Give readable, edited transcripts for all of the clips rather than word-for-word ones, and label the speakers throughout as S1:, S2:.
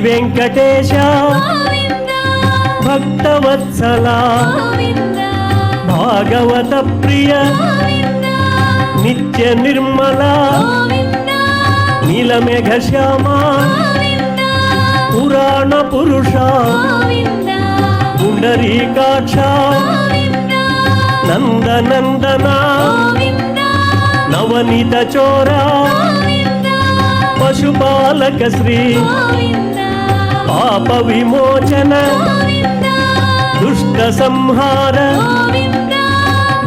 S1: వెంకటేశ భక్తవత్సల భాగవత ప్రియ నిత్య నిర్మల నీలమేఘ శ్యామ పురాణ పురుష పుండరీకాక్ష నందనందన నవనీత చోరా పశుపాలక శ్రీ పాప విమోచన దుష్ట సంహార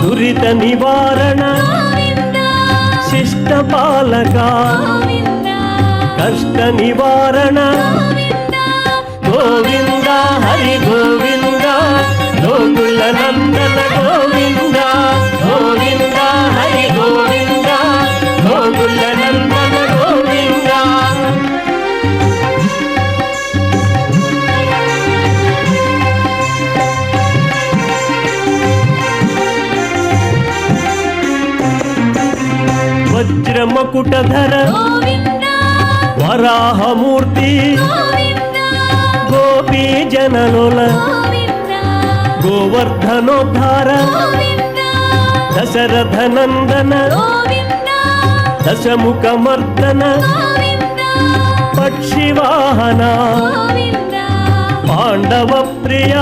S1: దురిత నివారణ శిష్ట పాలక కష్ట నివారణ గోవింద హరి గోవింద గోకుల నందన గోవింద గోవింద హరి గోవింద గోకుల నందన గోవింద. వజ్రమకుటధర వరాహమూర్తి గోపీ జనలోల గోవర్ధనోద్ధార దశరథ నందన దశముఖమర్దన పక్షివాహన పాండవ ప్రియ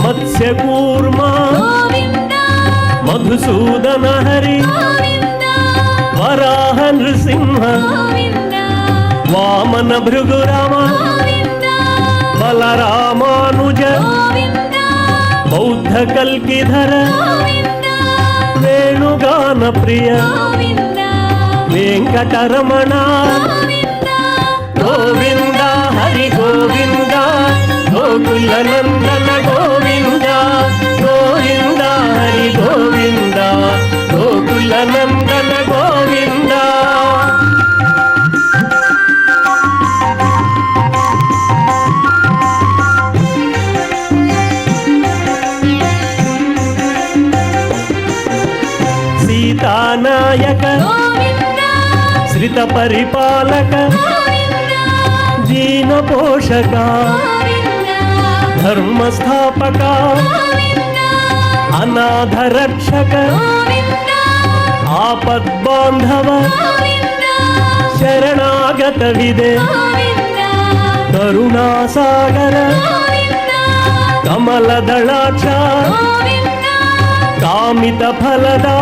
S1: మత్స్యకూర్మ మధుసూదన హరి వరాహ నృసింహ వామన భృగురామ బలరామానుజ బౌద్ధ కల్కిధర వేణుగాన ప్రియ వెంకటరమణ గోవింద హరి గోవింద గోకుల నందన గోవింద గోవింద హరి గోవింద గోకుల నందన గోవింద. సీతానాయక శ్రిత పరిపాలక దీన పోషక ధర్మ స్థాపక అనాథ రక్షక ఆపద్బాంధవ శరణాగత విదే కరుణాసాగర కమలదళాక్ష కామిత ఫలదా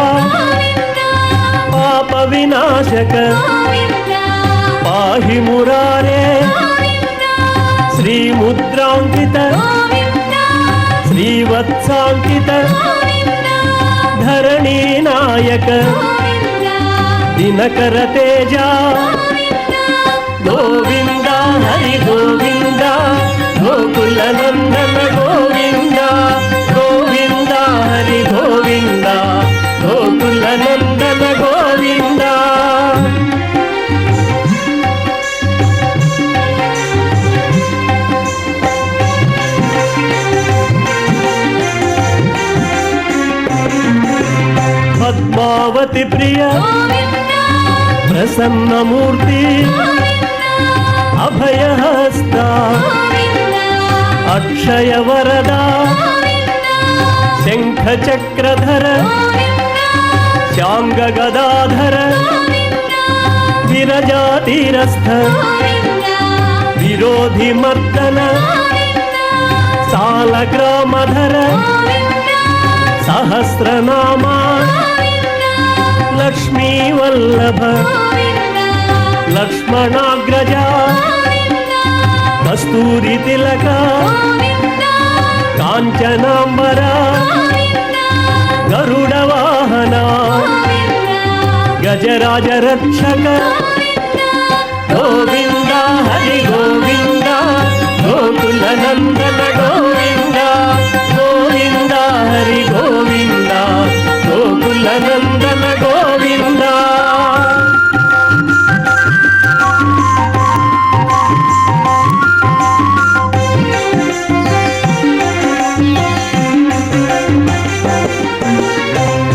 S1: పాప వినాశక పాహి మురారే శ్రీముద్రాంకిత శ్రీవత్సాంకిత ధరణీ నాయక దినకర తేజ గోవింద హరి గోవింద గోకుల నందన గోవింద గోవింద హరి గోవింద గోకుల నందన గోవింద. పద్మావతి ప్రియ ప్రసన్నమూర్తి అభయహస్త అక్షయ వరద శంఖ చక్రధర శాంగ గదాధర విరజాతీరస్థ విరోధి మర్దన సాలగ్రామధర సహస్రనామ లక్ష్మీ వల్లభ లక్ష్మణాగ్రజ కస్తూరి తిలక కాంచనాంబర గరుడ వాహన గజరాజ రక్షక గోవింద హరి గోవింద గోకుల నందన గోవింద గోవింద హరి గోవింద గోకుల నందన గోవింద.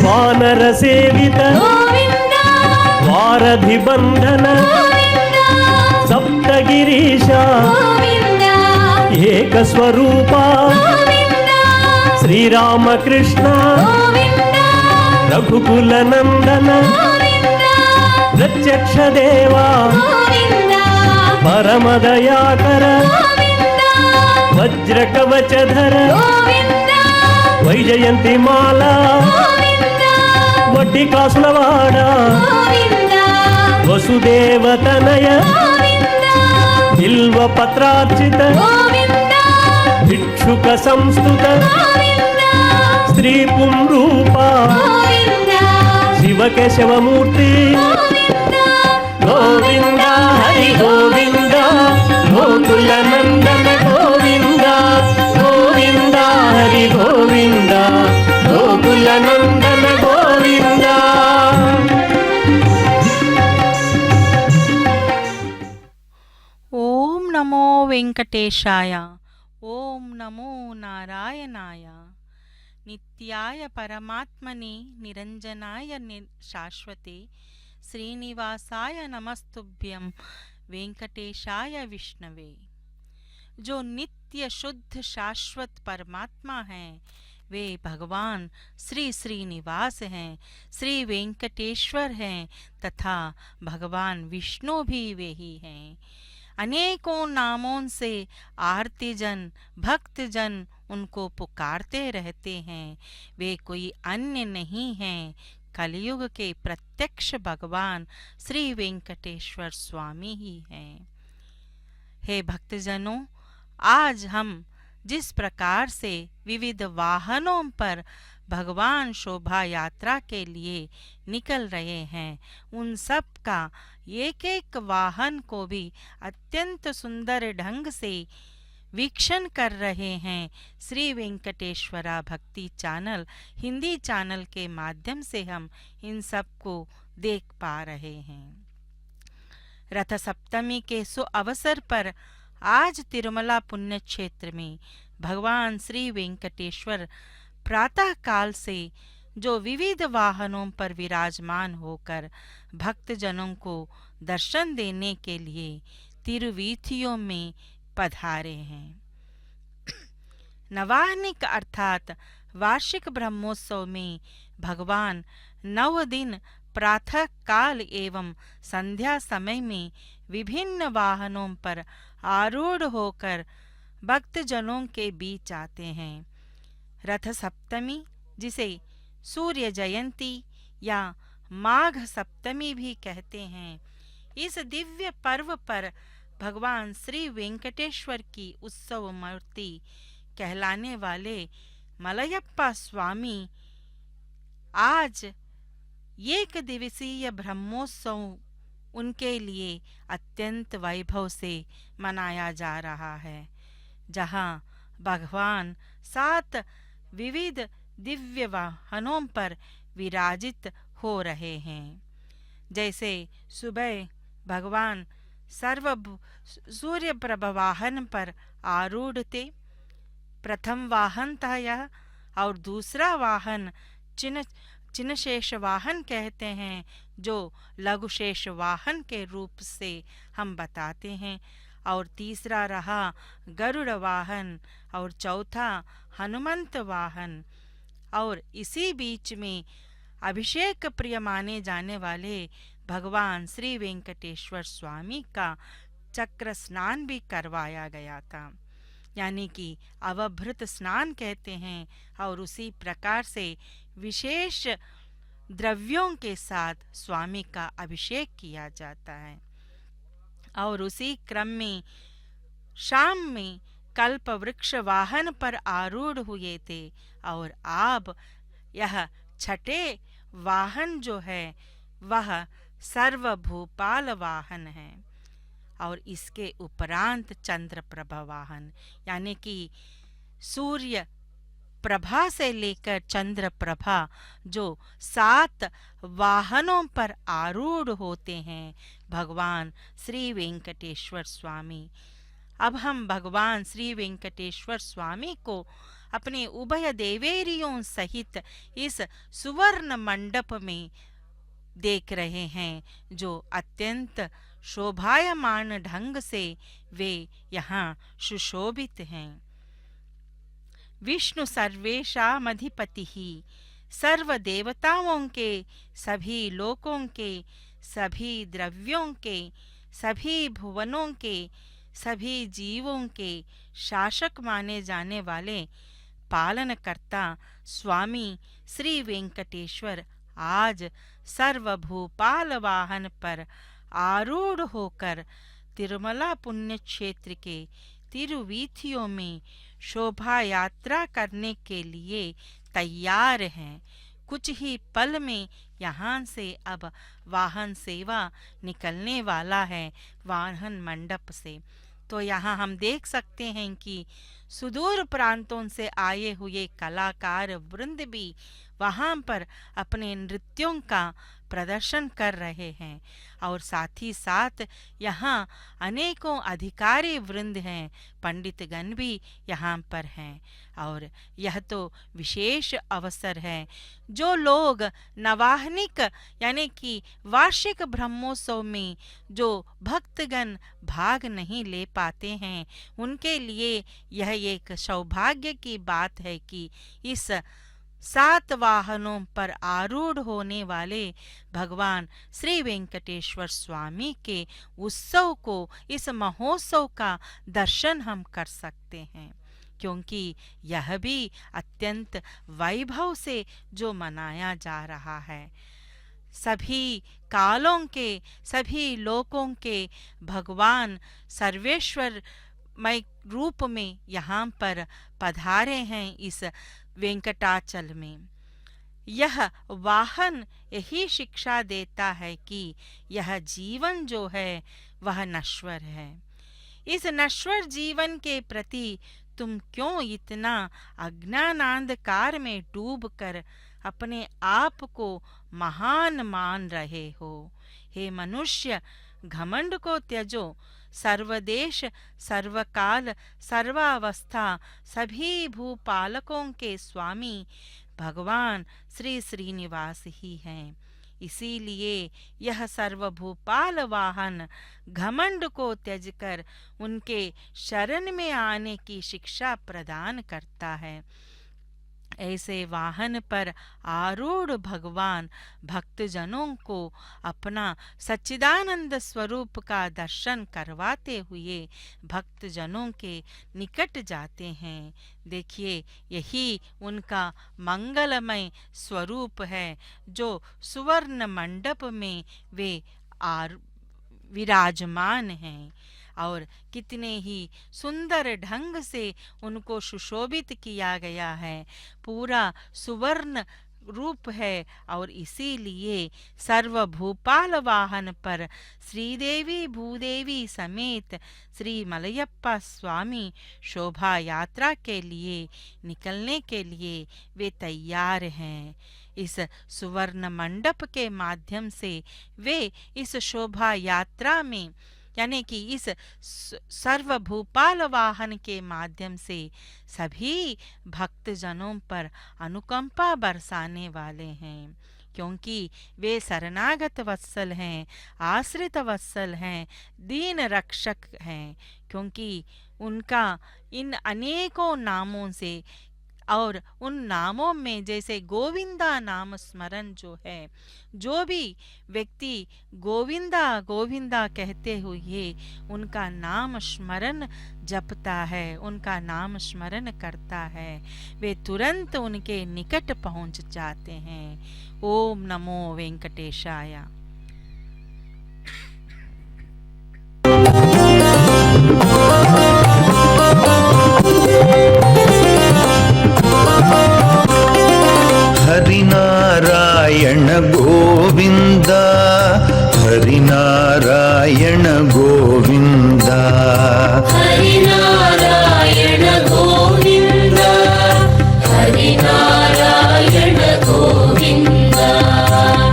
S1: వానర సేవిత వారధి బంధన సప్తగిరి ఈశ ఏకస్వరూప శ్రీరామకృష్ణ రఘుకుల నందన ప్రత్యక్ష దేవా పరమదయాకర వజ్రకవచధర వైజయంతి మాల వడ్డీ కాసులవాడ వసుదేవతనయ బిల్వ పత్రార్చిత భిక్షుక సంస్థుత స్త్రీ పుంరూప శివకేశవమూర్తి గోవింద హరి గోవింద గోకుల నందన గోవింద గోవింద హరి గోవింద గోకుల నందన గోవింద.
S2: ఓం నమో వెంకటేశాయ. ఓం నమో నారాయణాయ. నిత్యాయ పరమాత్మనే నిరంజనాయ శాశ్వతే श्रीनिवासाय नमस्तुभ्यं वेंकटेशाय विष्णवे. जो नित्य शुद्ध शाश्वत परमात्मा हैं वे भगवान श्री श्रीनिवास हैं, श्री वेंकटेश्वर हैं तथा भगवान विष्णु भी वे ही हैं. अनेकों नामों से आर्तिजन भक्तजन उनको पुकारते रहते हैं. वे कोई अन्य नहीं हैं, कलयुग के प्रत्यक्ष भगवान श्री वेंकटेश्वर स्वामी ही हैं. हे भक्तजनों, आज हम जिस प्रकार से विविध वाहनों पर भगवान शोभा यात्रा के लिए निकल रहे हैं, उन सब का एक एक वाहन को भी अत्यंत सुंदर ढंग से वीक्षण कर रहे हैं श्री वेंकटेश्वरा भक्ति चैनल हिंदी चैनल के माध्यम से हम इन सब को देख पा रहे हैं. रथ सप्तमी के अवसर पर आज तिरुमला पुण्य क्षेत्र में भगवान श्री वेंकटेश्वर प्रातः काल से जो विविध वाहनों पर विराजमान होकर भक्तजनों को दर्शन देने के लिए तिरुवीथियों में पधारे हैं. नवाहनिक अर्थात वार्षिक ब्रह्मोत्सव में भगवान 9 दिन प्रातः काल एवं संध्या समय में विभिन्न वाहनों पर आरूढ़ होकर भक्तजनों के बीच आते हैं. रथ सप्तमी, जिसे सूर्य जयंती या माघ सप्तमी भी कहते हैं, इस दिव्य पर्व पर भगवान श्री वेंकटेश्वर की उत्सव मूर्ति कहलाने वाले मलयप्पा स्वामी आज एक दिवसीय ब्रह्मोत्सव उनके लिए अत्यंत वैभव से मनाया जा रहा है, जहां भगवान 7 विविध दिव्य वाहनों पर विराजित हो रहे हैं. जैसे सुबह भगवान सूर्य प्रभ वाहन पर आरूढ़ थे. प्रथम वाहन था यह, और दूसरा वाहन चिन्नशेष वाहन कहते हैं, जो लघुशेष वाहन के रूप से हम बताते हैं. और तीसरा रहा गरुड़ वाहन, और चौथा हनुमंत वाहन. और इसी बीच में अभिषेक प्रिय माने जाने वाले भगवान श्री वेंकटेश्वर स्वामी का चक्र स्नान भी करवाया गया था, यानी कि अवभृत स्नान कहते हैं. और उसी प्रकार से विशेष द्रव्यों के साथ स्वामी का अभिषेक किया जाता है. और उसी क्रम में शाम में कल्प वृक्ष वाहन पर आरूढ़ हुए थे. और अब यह छठे वाहन जो है वह सर्वभूपाल वाहन है. और इसके उपरांत चंद्रप्रभ वाहन, यानी कि सूर्य प्रभा से लेकर चंद्र प्रभा, जो 7 वाहनों पर आरूढ़ होते हैं भगवान श्री वेंकटेश्वर स्वामी. अब हम भगवान श्री वेंकटेश्वर स्वामी को अपने उभय देवेरियों सहित इस सुवर्ण मंडप में देख रहे हैं, जो अत्यंत शोभायमान ढंग से वे यहाँ सुशोभित हैं। विष्णु सर्वेशामधिपति ही, सर्व देवताओं के, सभी लोकों के, सभी द्रव्यों के, सभी भुवनों के, सभी जीवों के शासक माने जाने वाले पालनकर्ता स्वामी श्री वेंकटेश्वर आज सर्वभूपाल वाहन पर आरूढ़ होकर तिरुमला पुण्य क्षेत्र के तिरुवीथियों में शोभा यात्रा करने के लिए तैयार हैं। कुछ ही पल में यहाँ से अब वाहन सेवा निकलने वाला है वाहन मंडप से। तो यहाँ हम देख सकते हैं कि सुदूर प्रांतों से आए हुए कलाकार वृंद भी वहाँ पर अपने नृत्यों का प्रदर्शन कर रहे हैं और साथ ही साथ यहाँ अनेकों अधिकारी वृंद हैं, पंडितगण भी यहाँ पर हैं। और यह तो विशेष अवसर है। जो लोग नवाहनिक यानी कि वार्षिक ब्रह्मोत्सव में जो भक्तगण भाग नहीं ले पाते हैं, उनके लिए यह एक सौभाग्य की बात है कि इस 7 वाहनों पर आरूढ़ होने वाले भगवान श्री वेंकटेश्वर स्वामी के उत्सव को, इस महोत्सव का दर्शन हम कर सकते हैं, क्योंकि यह भी अत्यंत वैभव से जो मनाया जा रहा है। सभी कालों के, सभी लोकों के भगवान सर्वेश्वरमय रूप में यहाँ पर पधारे हैं इस वेंकटाचल में। यह वाहन यही शिक्षा देता है कि यह जीवन जो है वह नश्वर है। इस नश्वर जीवन के प्रति तुम क्यों इतना अज्ञानांधकार में डूबकर अपने आप को महान मान रहे हो? हे मनुष्य, घमंड को त्यजो। सर्वदेश, सर्वकाल, सर्वावस्था, सभी भूपालकों के स्वामी भगवान श्री श्रीनिवास ही हैं। इसीलिए यह सर्वभूपाल वाहन घमंड को त्यजकर उनके शरण में आने की शिक्षा प्रदान करता है। ऐसे वाहन पर आरूढ़ भगवान भक्तजनों को अपना सच्चिदानंद स्वरूप का दर्शन करवाते हुए भक्तजनों के निकट जाते हैं। देखिए, यही उनका मंगलमय स्वरूप है जो सुवर्ण मंडप में वे विराजमान हैं और कितने ही सुंदर ढंग से उनको सुशोभित किया गया है। पूरा सुवर्ण रूप है और इसीलिए सर्वभूपाल वाहन पर श्रीदेवी भूदेवी समेत श्री मलयप्पा स्वामी शोभा यात्रा के लिए निकलने के लिए वे तैयार हैं। इस सुवर्ण मंडप के माध्यम से वे इस शोभा यात्रा में यानी कि इस सर्वभूपाल वाहन के माध्यम से सभी भक्तजनों पर अनुकंपा बरसाने वाले हैं, क्योंकि वे शरणागत वत्सल हैं, आश्रित वत्सल हैं, दीन रक्षक हैं। क्योंकि उनका इन अनेकों नामों से और उन नामों में जैसे गोविंदा नाम स्मरण जो है, जो भी व्यक्ति गोविंदा गोविंदा कहते हुए उनका नाम स्मरण जपता है, उनका नाम स्मरण करता है, वे तुरंत उनके निकट पहुंच जाते हैं। ओम नमो वेंकटेशाय।
S3: हरिनारायण गोविंद, हरिनारायण गोविंद,
S1: हरिनारायण गोविंद, हरिनारायण गोविंद,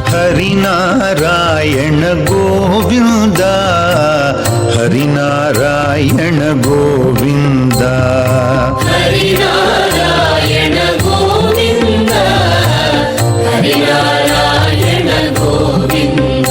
S3: हरिनारायण गोविंद, हरिनारायण गोविंद,
S1: हरिनारायण गोविंद, हरिनारायण गोविंद,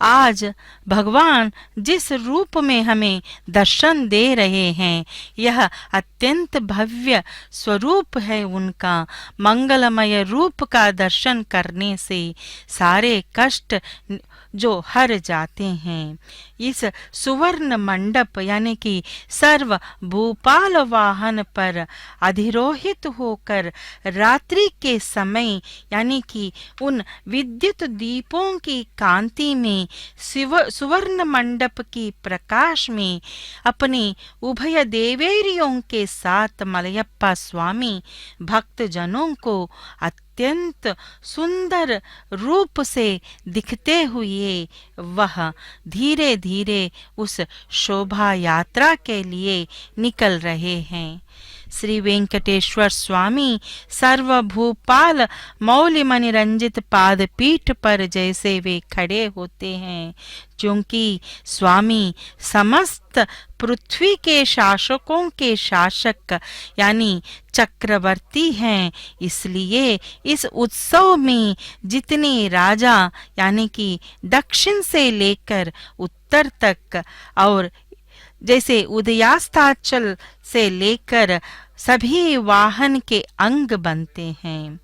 S2: आज भगवान जिस रूप में हमें दर्शन दे रहे हैं, यह अत्यंत भव्य स्वरूप है उनका। मंगलमय रूप का दर्शन करने से सारे कष्ट जो हर जाते हैं। इस सुवर्ण मंडप यानी कि सर्व भूपाल वाहन पर अधिरोहित होकर रात्रि के समय यानी कि उन विद्युत दीपों की कांति में सुवर्ण मंडप की प्रकाश में अपने उभय देवेरियों के साथ मलयप्पा स्वामी भक्त जनों को अत्यंत सुंदर रूप से दिखते हुए वह धीरे धीरे उस शोभा यात्रा के लिए निकल रहे हैं। श्री वेंकटेश्वर स्वामी सर्वभूपाल मौलिमणि रंजित पाद पीठ पर जैसे वे खड़े होते हैं, क्योंकि स्वामी समस्त पृथ्वी के शासकों के शासक यानी चक्रवर्ती हैं, इसलिए इस उत्सव में जितने राजा यानी कि दक्षिण से लेकर उत्तर तक और जैसे उदयास्ताचल से लेकर सभी वाहन के अंग बनते हैं,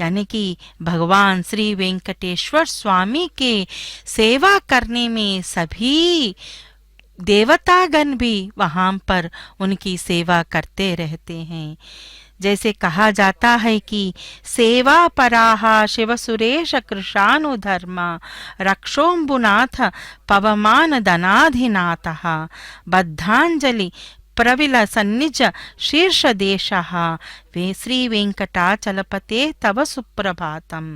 S2: यानी कि भगवान श्री वेंकटेश्वर स्वामी के सेवा करने में सभी देवतागण भी वहां पर उनकी सेवा करते रहते हैं। जैसे कहा जाता है कि सेवा पराहा शिव सुरेश कृशानुधर्मा रक्षोम्बुनाथ पवमान दनाधिनाथः बद्धांजलि प्रविल सन्निज शीर्ष देशः वे श्री वेंकटाचलपते तव सुप्रभातम।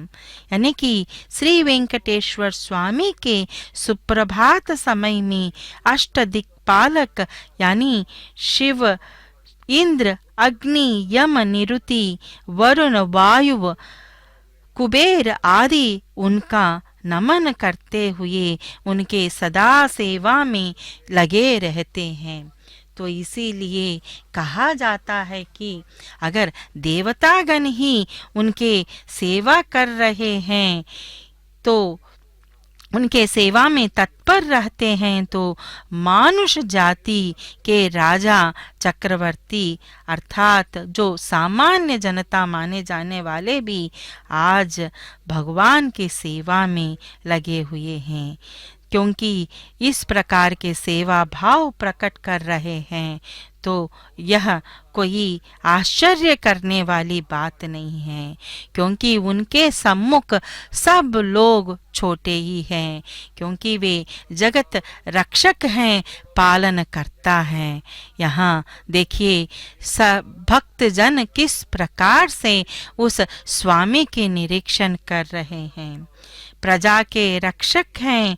S2: यानी कि श्री वेंकटेश्वर स्वामी के सुप्रभात समय में अष्ट दिक्पालक यानी शिव, इंद्र, अग्नि, यम, निरुति, वरुण, वायु, कुबेर आदि उनका नमन करते हुए उनके सदा सेवा में लगे रहते हैं। तो इसीलिए कहा जाता है कि अगर देवतागण ही उनके सेवा कर रहे हैं तो उनके सेवा में तत्पर रहते हैं, तो मानुष जाति के राजा चक्रवर्ती अर्थात जो सामान्य जनता माने जाने वाले भी आज भगवान की सेवा में लगे हुए हैं, क्योंकि इस प्रकार के सेवा भाव प्रकट कर रहे हैं। तो यह कोई आश्चर्य करने वाली बात नहीं है, क्योंकि उनके सम्मुख सब लोग छोटे ही हैं, क्योंकि वे जगत रक्षक हैं, पालन करता है। यहाँ देखिए सब भक्त जन किस प्रकार से उस स्वामी के निरीक्षण कर रहे हैं। प्रजा के रक्षक हैं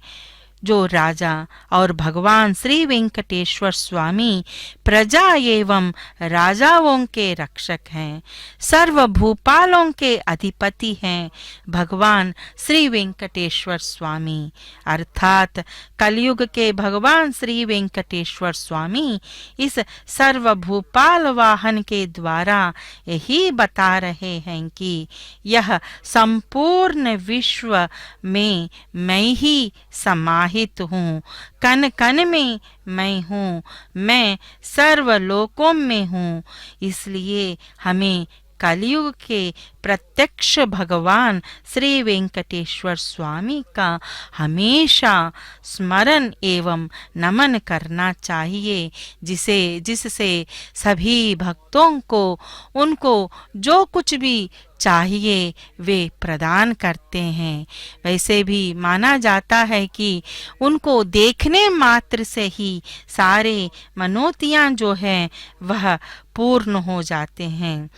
S2: जो राजा और भगवान श्री वेंकटेश्वर स्वामी प्रजा एवं राजाओं के रक्षक हैं, सर्व भूपालों के अधिपति हैं भगवान श्री वेंकटेश्वर स्वामी। अर्थात कलयुग के भगवान श्री वेंकटेश्वर स्वामी इस सर्व भूपाल वाहन के द्वारा यही बता रहे हैं कि यह संपूर्ण विश्व में मैं ही समाहित हूँ, कण कण में मैं हूँ, मैं सर्वलोकों में हूँ। इसलिए हमें कलयुग के प्रत्यक्ष भगवान श्री वेंकटेश्वर स्वामी का हमेशा स्मरण एवं नमन करना चाहिए, जिससे सभी भक्तों को उनको जो कुछ भी चाहिए वे प्रदान करते हैं। वैसे भी माना जाता है कि उनको देखने मात्र से ही सारे मनोतियां जो हैं वह पूर्ण हो जाते हैं।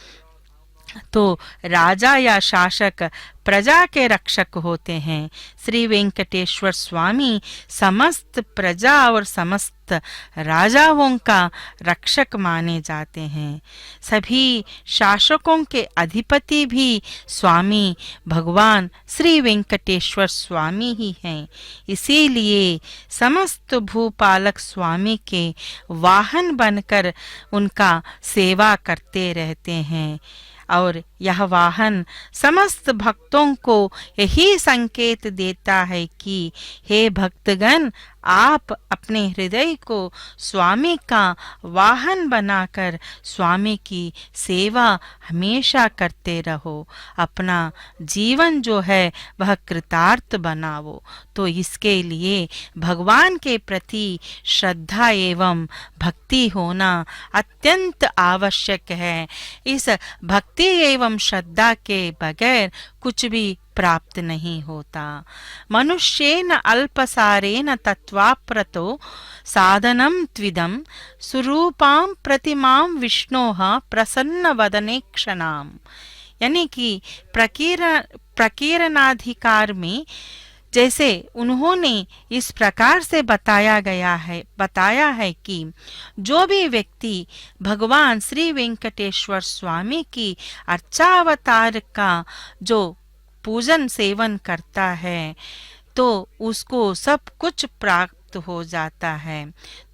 S2: तो राजा या शासक प्रजा के रक्षक होते हैं। श्री वेंकटेश्वर स्वामी समस्त प्रजा और समस्त राजाओं का रक्षक माने जाते हैं। सभी शासकों के अधिपति भी स्वामी भगवान श्री वेंकटेश्वर स्वामी ही हैं। इसीलिए समस्त भूपालक स्वामी के वाहन बनकर उनका सेवा करते रहते हैं। और यह वाहन समस्त भक्तों को यही संकेत देता है कि हे भक्तगण, आप अपने हृदय को स्वामी का वाहन बनाकर स्वामी की सेवा हमेशा करते रहो। अपना जीवन जो है वह कृतार्थ बनाओ। तो इसके लिए भगवान के प्रति श्रद्धा एवं भक्ति होना अत्यंत आवश्यक है। इस भक्ति एवं श्रद्धा के बगैर कुछ भी प्राप्त नहीं होता। मनुष्येन अल्पसारेण तत्वाप्रतो साधनं त्विदं सुरूपां प्रतिमां विष्णोः प्रसन्नवदने क्षणाम। यानी कि प्रकीर्णाधिकार में जैसे उन्होंने इस प्रकार से बताया है कि जो भी व्यक्ति भगवान श्री वेंकटेश्वर स्वामी की अर्चावतार का जो पूजन सेवन करता है तो उसको सब कुछ प्राप्त हो जाता है।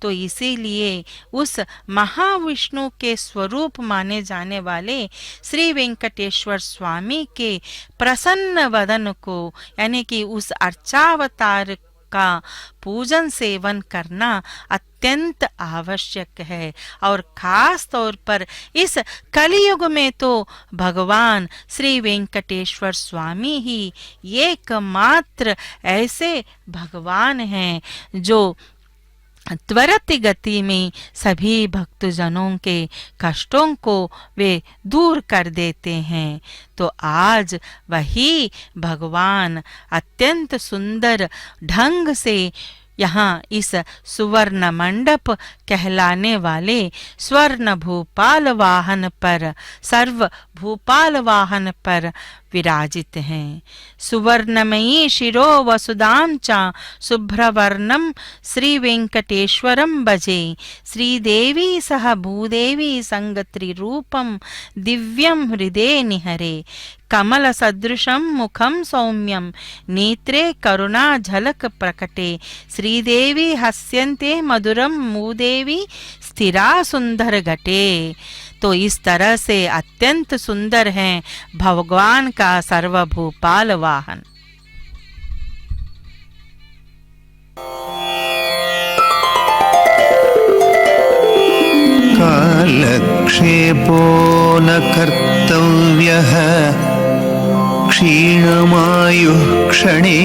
S2: तो इसीलिए उस महाविष्णु के स्वरूप माने जाने वाले श्री वेंकटेश्वर स्वामी के प्रसन्न वदन को यानी कि उस अर्चावतार का पूजन सेवन करना अत्यंत आवश्यक है। और खास तौर पर इस कलियुग में तो भगवान श्री वेंकटेश्वर स्वामी ही एकमात्र ऐसे भगवान हैं जो त्वरित गति में सभी भक्तजनों के कष्टों को वे दूर कर देते हैं। तो आज वही भगवान अत्यंत सुंदर ढंग से यहाँ इस सुवर्ण मंडप कहलाने वाले स्वर्ण भूपाल वाहन पर सर्व भूपाल वाहन पर विराजित हैं। सुवर्णमयी शिरो वसुदां च शुभ्रवर्णं श्री वेंकटेश्वरं भजे। श्रीदेवी सह भूदेवी संगत्रिरूपं दिव्यं हृदये निहरे। कमल सदृशं मुखं सौम्यं नेत्रे करुणा झलक प्रकटे। श्रीदेवी हस्यन्ते मधुरं मूदेवी स्थिरा सुंदर घटे। तो इस तरह से अत्यंत सुंदर है भगवान का सर्वभूपाल वाहन।
S3: कालक्षेपो न कर्तव्यः क्षीणमायुः क्षणे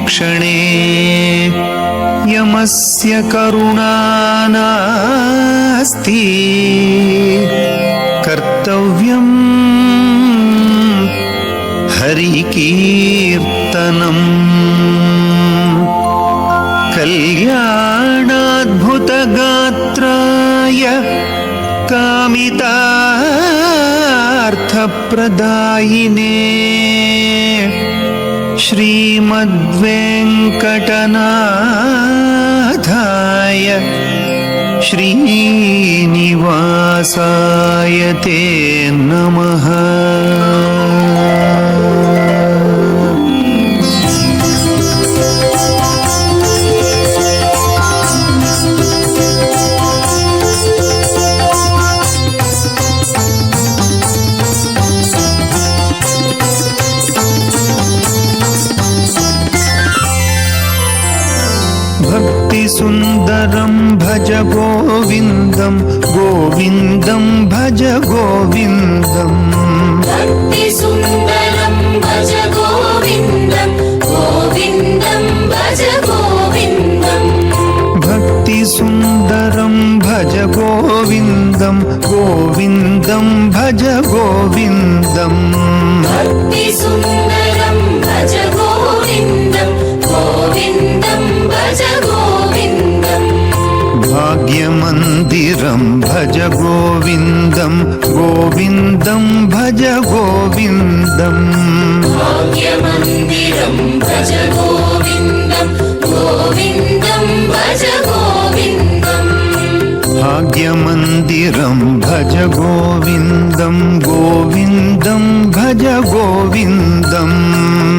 S3: क्षणे यमस्य करुणा नास्ति कर्तव्यं हरिकीर्तनम् कल्याणाद्भुतगात्राय कामितार्थप्रदायिने श्रीमद्वेङ्कटनाथाय श्रीनिवासाय ते नमः। सुंदरं भज गोविंदं गोविंदं भज गोविंदं।
S1: भक्ति सुंदरं भज गोविंदं गोविंदं भज गोविंदं।
S3: भक्ति सुंदरं भज गोविंदं गोविंदं भज गोविंदं।
S1: भक्ति सुंदरं भज गोविंदं गोविंदं भज गोविंदं।
S3: भाग्यमन्दिरं भज गोविंदं गोविंदं भज गोविंदं।
S1: भाग्यमन्दिरं भज गोविंदं गोविंदं भज गोविंदं।
S3: भाग्यमन्दिरं भज गोविंदं गोविंदं भज गोविंदं।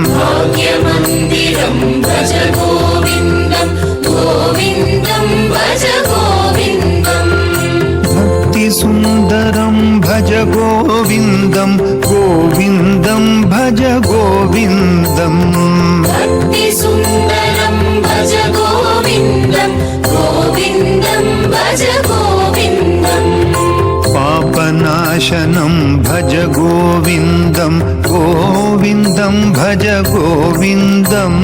S1: भाग्यमन्दिरं भज गोविंदं गोविंदं भज गोविंदं।
S3: भक्ति सुंदरं भज गोविंदं गोविन्दं गोविन्दं भज गोविन्दम्
S1: भक्तिसुन्दरं भज गोविन्दं गोविन्दं भज गोविन्दम्
S3: पापनाशनं भज गोविन्दं गोविन्दं भज गोविन्दम्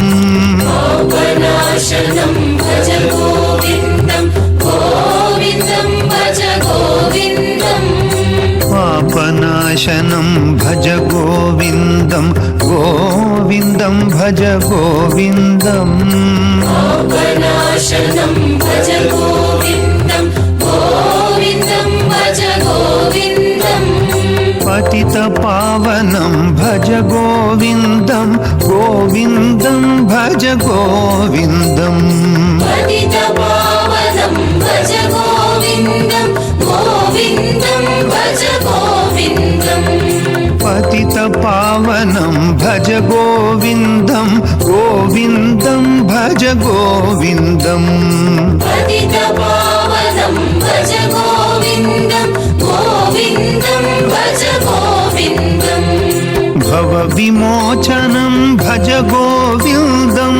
S1: पापनाशनं भज गोविन्दं गोविन्दं भज गोविन्दम्
S3: पापनाशनं भज गोविन्दं गोविन्दं भज गोविन्दम्
S1: पापनाशनं भज गोविन्दं गोविन्दं भज गोविन्दम्
S3: पतितपावनं भज गोविन्दं गोविन्दं भज गोविन्दम्
S1: पतितपावनं भज गोविन्दं गोविन्दं भज गोविन्दम्
S3: पतितपावनं भज गोविन्दं गोविन्दं भज गोविन्दम्
S1: पतितपावनं भज गोविन्दं गोविन्दं भज गोविन्दम्
S3: भवविमोचनं भज गोविन्दम्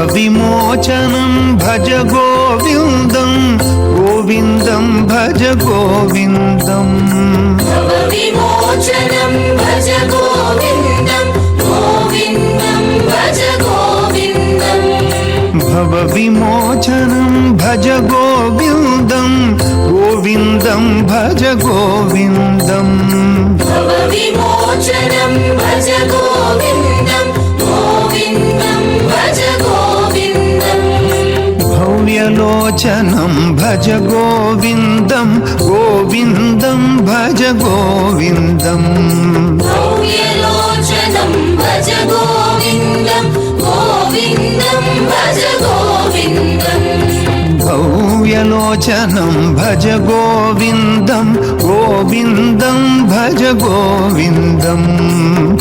S3: भवविमोचनं भज गोविन्दं गोविन्दं भज गोविन्दम्
S1: भवविमोचनं भज गोविन्दं गोविन्दं भज गोविन्दम्
S3: भवविमोचनं भज गोविन्दं गोविन्दं भज गोविन्दम्
S1: भवविमोचनं भज गोविन्दं गोविन्दं भज गोविन्दम्
S3: भव्यलोचनं भज गोविन्दं गोविन्दं भज गोविन्दम्
S1: भव्यलोचनं भज गोविन्दं गोविन्दं भज गोविन्दम्
S3: भव्यलोचनं भज गोविन्दं गोविन्दं भज गोविन्दम्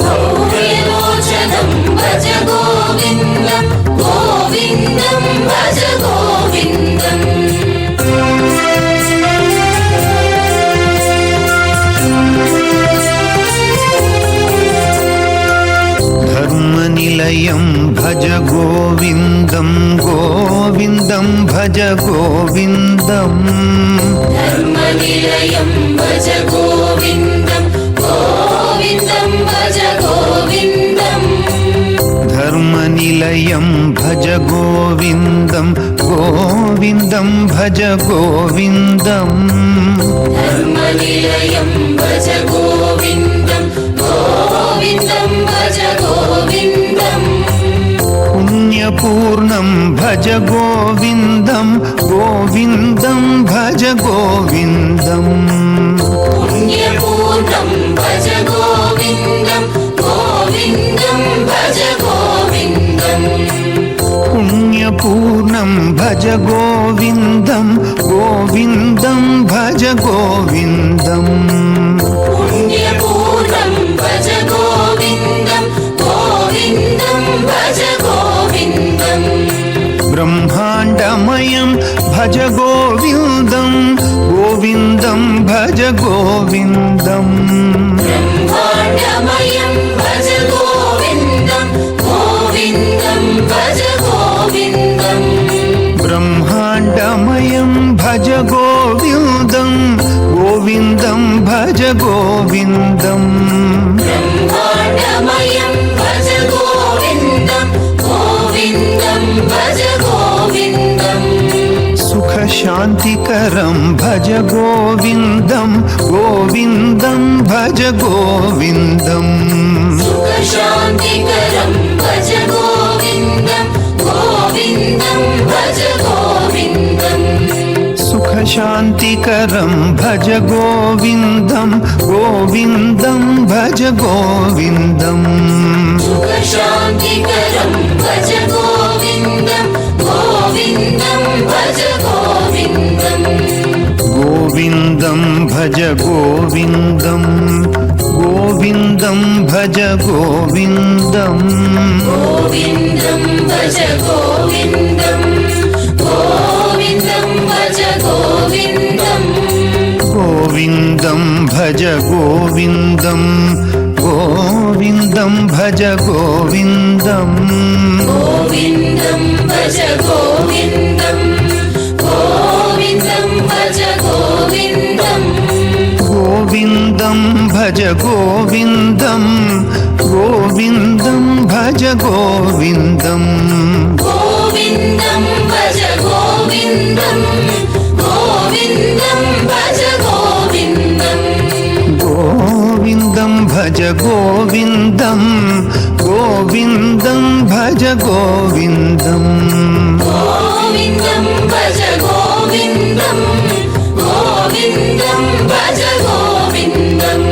S1: भव्यलोचनं भज गोविन्दं गोविन्दं भज गोविन्दम्
S3: धर्मनिलयं भज गोविन्दं गोविन्दं भज गोविन्दम्
S1: धर्मनिलयं भज गोविन्दं गोविन्दं भज गोविन्दम्
S3: धर्मनिलयं भज गोविन्दं गोविन्दं भज गोविन्दम्
S1: धर्मनिलयं भज गोविन्दं गोविन्दं भज गोविन्दम्
S3: पुण्यपूर्णं भज गोविन्दं गोविन्दं भज गोविन्दम्
S1: पुण्यपूर्णं भज गोविन्दं गोविन्दं भज गोविन्दम्
S3: पुण्यपूर्णं भज गोविन्दं गोविन्दं भज गोविन्दम्
S1: पुण्यपूर्णं भज गोविन्दं गोविन्दं भज गोविन्दम्
S3: ब्रह्माण्डमयं भज गोविन्दं गोविन्दं भज गोविन्दम्
S1: ब्रह्माण्डमयं भज गोविन्दं गोविन्दं भज गोविन्दम्
S3: ब्रह्माण्डमयं भज गोविन्दं गोविन्दं भज गोविन्दम्
S1: ब्रह्माण्डमयं भज गोविन्दं गोविन्दं भज गोविन्दम्
S3: सुखशान्तिकरं भज गोविन्दं गोविन्दं भज गोविन्दम्
S1: सुखशान्तिकरं भज गोविन्दं गोविन्दं भज गोविन्दम्
S3: सुखशान्तिकरं भज गोविन्दं गोविन्दं भज गोविन्दम्
S1: सुखशान्तिकरं भज गोविन्दं गोविन्दं भज गोविन्दम्
S3: गोविन्दं भज गोविन्दं गोविन्दं भज गोविन्दम्
S1: गोविन्दं भज गोविन्दं गोविन्दं भज गोविन्दं
S3: गोविन्दं भज गोविन्दं गोविन्दं भज गोविन्दम्
S1: गोविन्दं भज गोविन्दं गोविन्दं भज गोविन्दं
S3: गोविन्दं भज गोविन्दं गोविन्दं भज गोविन्दम्
S1: गोविन्दं भज गोविन्दं गोविन्दं भज गोविन्दं
S3: गोविन्दं भज गोविन्दं गोविन्दं भज गोविन्दम्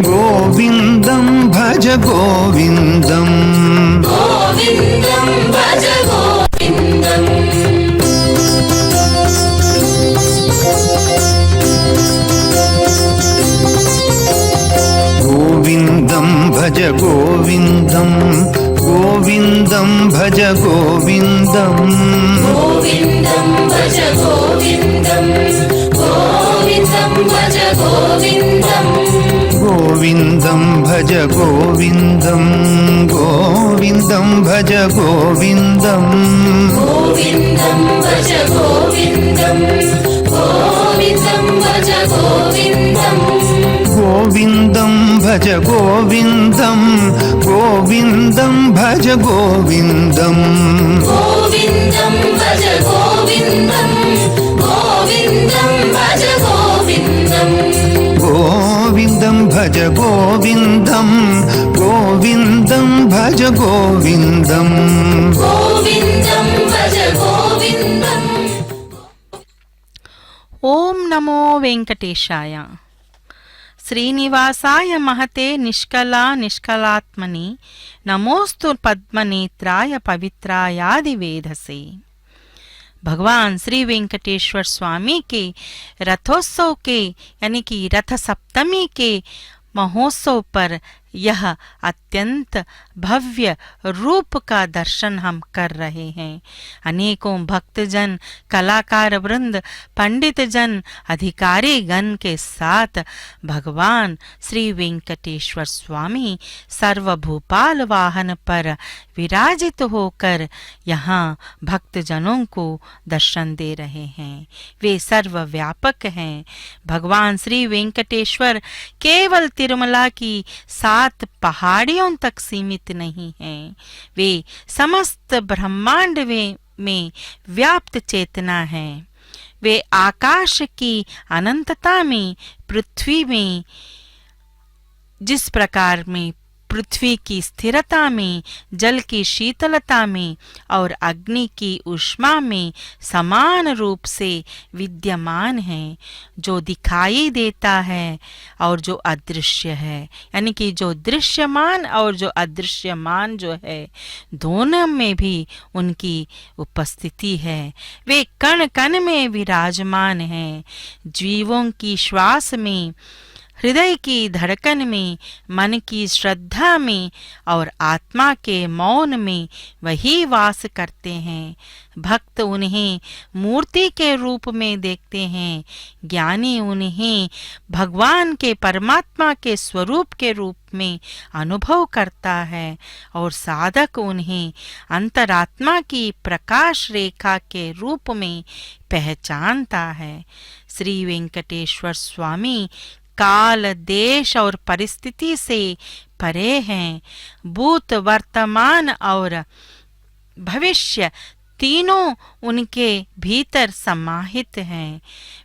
S1: गोविन्दं भज गोविन्दं गोविन्दं भज गोविन्दं
S3: गोविन्दं भज गोविन्दम्
S1: गोविन्दं भज गोविन्दं
S3: गोविन्दं भज गोविन्दं गोविन्दं भज गोविन्दम्
S1: गोविन्दं भज गोविन्दं गोविन्दं भज गोविन्दं
S3: गोविन्दं भज गोविन्दं गोविन्दं भज गोविन्दम्
S1: गोविन्दं भज गोविन्दं गोविन्दं भज गोविन्दं
S3: गोविन्दं भज गोविन्दं गोविन्दं भज गोविन्दम्
S1: गोविन्दं भज गोविन्दं गोविन्दं भज गोविन्दं
S3: गोविन्दं भज गोविन्दं गोविन्दं भज गोविन्दम्
S1: गोविन्दं भज गोविन्दं
S2: ओम नमो वेंकटेशाय। श्रीनिवासाय महते निष्कला निष्कलात्मनि नमोस्तु पद्मनेत्राय पवित्रायादिवेधसे। भगवान श्री वेंकटेश्वर स्वामी के रथोत्सव के यानी कि रथ सप्तमी के महोत्सव पर यह अत्यंत भव्य रूप का दर्शन हम कर रहे हैं। अनेकों भक्तजन, कलाकार वृंद, पंडित जन, अधिकारी गण के साथ भगवान श्री वेंकटेश्वर स्वामी सर्वभूपाल वाहन पर विराजित होकर यहाँ भक्तजनों को दर्शन दे रहे हैं। वे सर्वव्यापक हैं। भगवान श्री वेंकटेश्वर केवल तिरुमला की 7 पहाड़ियों तक सीमित नहीं हैं। वे समस्त ब्रह्मांड में व्याप्त चेतना हैं। वे आकाश की अनंतता में, पृथ्वी में जिस प्रकार में पृथ्वी की स्थिरता में, जल की शीतलता में और अग्नि की ऊष्मा में समान रूप से विद्यमान है। जो दिखाई देता है और जो अदृश्य है, यानी कि जो दृश्यमान और जो अदृश्यमान जो है, दोनों में भी उनकी उपस्थिति है। वे कण कण में विराजमान हैं। जीवों की श्वास में, हृदय की धड़कन में, मन की श्रद्धा में और आत्मा के मौन में वही वास करते हैं। भक्त उन्हें मूर्ति के रूप में देखते हैं। ज्ञानी उन्हें भगवान के, परमात्मा के स्वरूप के रूप में अनुभव करता है और साधक उन्हें अंतरात्मा की प्रकाश रेखा के रूप में पहचानता है। श्री वेंकटेश्वर स्वामी काल, देश और परिस्थिति से परे हैं। भूत, वर्तमान और भविष्य तीनों उनके भीतर समाहित हैं।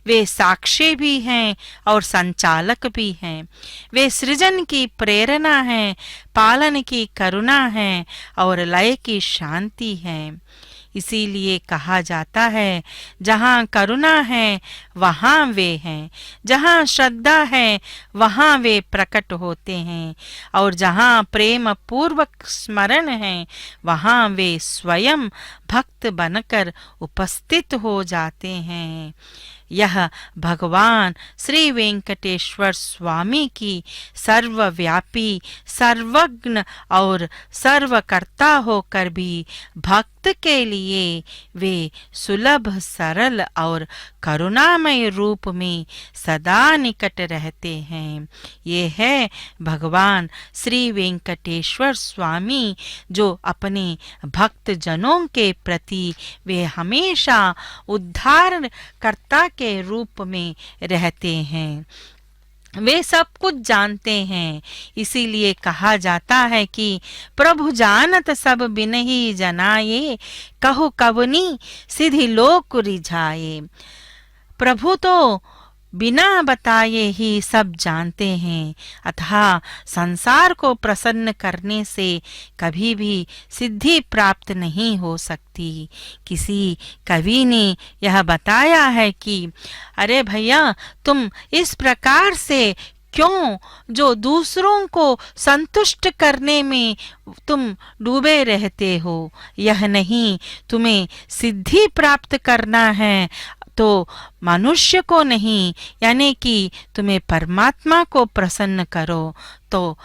S2: वे साक्षी भी हैं और संचालक भी हैं। वे सृजन की प्रेरणा हैं, पालन की करुणा है और लय की शांति है। इसीलिए कहा जाता है, जहाँ करुणा है वहाँ वे हैं, जहाँ श्रद्धा है वहाँ वे प्रकट होते हैं और जहाँ प्रेम पूर्वक स्मरण है वहाँ वे स्वयं भक्त बनकर उपस्थित हो जाते हैं। यह भगवान श्री वेंकटेश्वर स्वामी की सर्वव्यापी, सर्वज्ञ और सर्वकर्ता होकर भी भक्त के लिए वे सुलभ, सरल और करुणामय रूप में सदा निकट रहते हैं। ये है भगवान श्री वेंकटेश्वर स्वामी, जो अपने भक्त जनों के प्रति वे हमेशा उद्धारकर्ता के रूप में रहते हैं। वे सब कुछ जानते हैं, इसीलिए कहा जाता है कि प्रभु जानत सब बिनहि जनाए, कहु कवनी सिधि लोक रिझाए। प्रभु तो बिना बताए ही सब जानते हैं, अतः संसार को प्रसन्न करने से कभी भी सिद्धि प्राप्त नहीं हो सकती। किसी कवि ने यह बताया है कि अरे भैया, तुम इस प्रकार से क्यों, जो दूसरों को संतुष्ट करने में तुम डूबे रहते हो, यह नहीं, तुम्हें सिद्धि प्राप्त करना है तो मनुष्य को नहीं, यानी कि तुम्हें परमात्मा को प्रसन्न करो, तो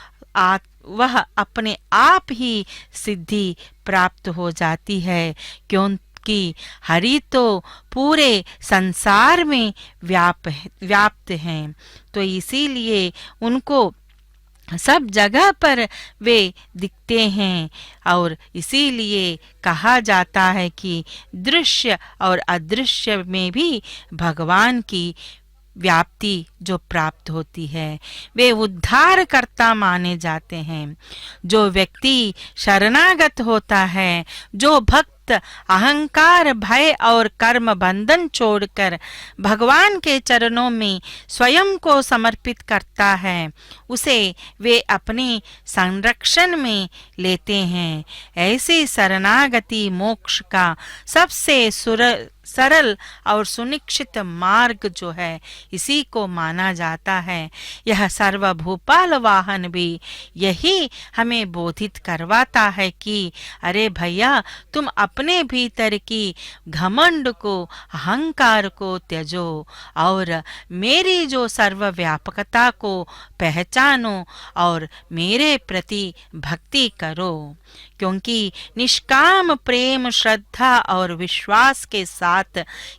S2: वह अपने आप ही सिद्धि प्राप्त हो जाती है, क्योंकि हरि तो पूरे संसार में व्याप्त हैं। तो इसीलिए उनको सब जगह पर वे दिखते हैं, और इसीलिए कहा जाता है कि दृश्य और अदृश्य में भी भगवान की व्याप्ति जो प्राप्त होती है, वे उद्धारकर्ता माने जाते हैं। जो व्यक्ति शरणागत होता है, जो भक्त अहंकार, भय और कर्म बंधन छोड़कर भगवान के चरणों में स्वयं को समर्पित करता है, उसे वे अपने संरक्षण में लेते हैं। ऐसी शरणागति मोक्ष का सबसे सरल और सुनिश्चित मार्ग जो है, इसी को माना जाता है। यह सर्वभूपाल वाहन भी यही हमें बोधित करवाता है कि अरे भैया, तुम अपने भीतर की घमंड को, अहंकार को त्यजो और मेरी जो सर्वव्यापकता को पहचानो और मेरे प्रति भक्ति करो, क्योंकि निष्काम प्रेम, श्रद्धा और विश्वास के साथ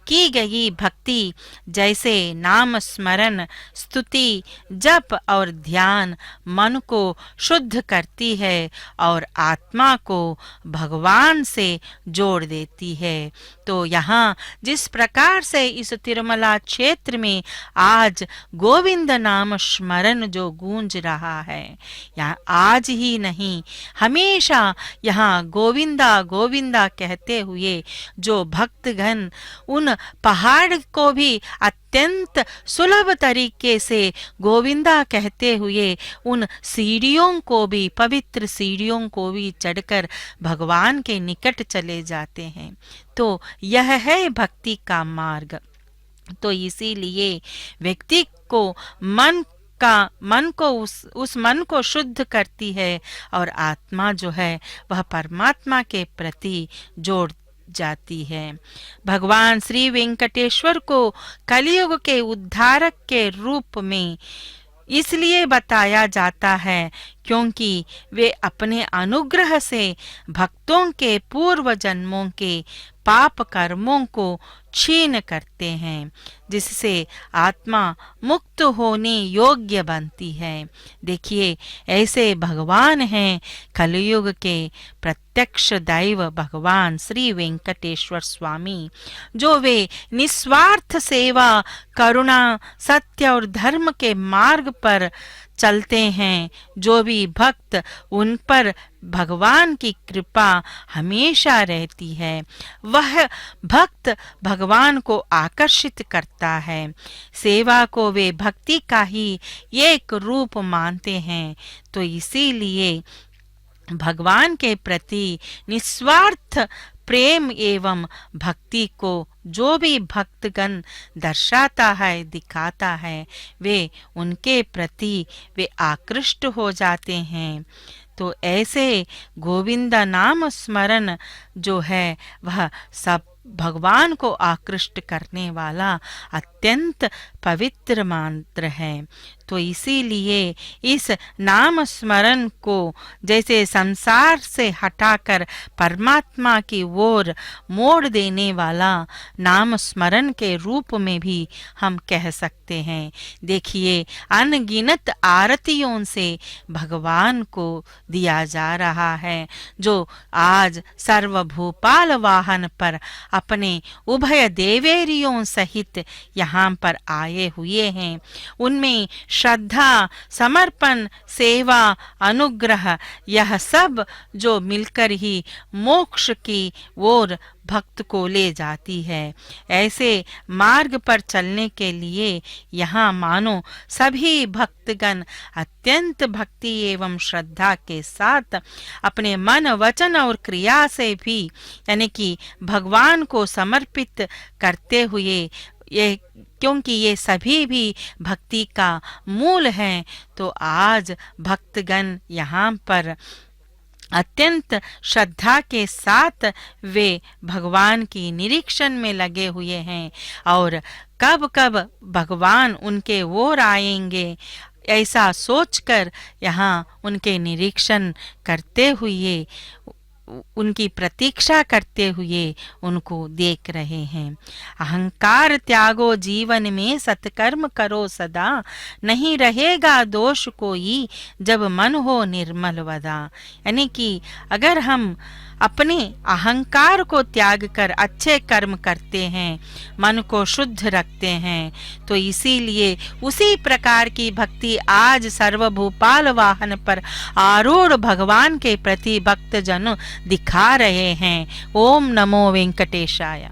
S2: की गई भक्ति, जैसे नाम स्मरण, स्तुति, जप और ध्यान मन को शुद्ध करती है और आत्मा को भगवान से जोड़ देती है। तो यहाँ जिस प्रकार से इस तिरुमला क्षेत्र में आज गोविंद नाम स्मरण जो गूंज रहा है, यहाँ आज ही नहीं, हमेशा यहाँ गोविंदा गोविंदा कहते हुए जो भक्तगण उन पहाड़ को भी अत्यंत सुलभ तरीके से गोविंदा कहते हुए उन सीढ़ियों को भी, पवित्र सीढ़ियों को भी चढ़कर भगवान के निकट चले जाते हैं। तो यह है भक्ति का मार्ग। तो इसीलिए व्यक्ति को मन को उस मन को शुद्ध करती है और आत्मा जो है वह परमात्मा के प्रति जोड़ जाती है। भगवान श्री वेंकटेश्वर को कलियुग के उद्धारक के रूप में इसलिए बताया जाता है क्योंकि वे अपने अनुग्रह से भक्तों के पूर्व जन्मों के पाप कर्मों को छीन करते हैं, जिससे आत्मा मुक्त होने योग्य बनती है। देखिए, ऐसे भगवान हैं कलयुग के प्रत्यक्ष दैव भगवान श्री वेंकटेश्वर स्वामी, जो वे निस्वार्थ सेवा, करुणा, सत्य और धर्म के मार्ग पर चलते हैं। जो भी भक्त उन पर भगवान की कृपा हमेशा रहती है, वह भक्त भगवान को आकर्षित करता है। सेवा को वे भक्ति का ही एक रूप मानते हैं। तो इसीलिए भगवान के प्रति निस्वार्थ प्रेम एवं भक्ति को जो भी भक्तगण दर्शाता है, दिखाता है, वे उनके प्रति वे आकृष्ट हो जाते हैं। तो ऐसे गोविंदा नाम स्मरण जो है वह सब भगवान को आकृष्ट करने वाला अत्यंत पवित्र मंत्र है। तो इसीलिए इस नाम स्मरण को जैसे संसार से हटाकर परमात्मा की ओर मोड़ देने वाला नाम स्मरण के रूप में भी हम कह सकते हैं। देखिए, अनगिनत आरतियों से भगवान को दिया जा रहा है, जो आज सर्वभूपाल वाहन पर अपने उभय देवेरियों सहित यहाँ पर आए हुए हैं। उनमें श्रद्धा, समर्पण, सेवा, अनुग्रह, यह सब जो मिलकर ही मोक्ष की ओर भक्त को ले जाती है। ऐसे मार्ग पर चलने के लिए यहाँ मानो सभी भक्तगण अत्यंत भक्ति एवं श्रद्धा के साथ अपने मन, वचन और क्रिया से भी यानी कि भगवान को समर्पित करते हुए, ये क्योंकि ये सभी भी भक्ति का मूल हैं, तो आज भक्तगण यहाँ पर अत्यंत श्रद्धा के साथ वे भगवान की निरीक्षण में लगे हुए हैं और कब कब भगवान उनके ओर आएंगे ऐसा सोचकर यहाँ उनके निरीक्षण करते हुए, उनकी प्रतीक्षा करते हुए उनको देख रहे हैं। अहंकार त्यागो जीवन में, सत्कर्म करो सदा, नहीं रहेगा दोष कोई जब मन हो निर्मल वदा। यानी कि अगर हम अपने अहंकार को त्याग कर अच्छे कर्म करते हैं, मन को शुद्ध रखते हैं, तो इसीलिए उसी प्रकार की भक्ति आज सर्वभूपाल वाहन पर आरूढ़ भगवान के प्रति भक्त जन दिखा रहे हैं। ओम नमो वेंकटेशाय।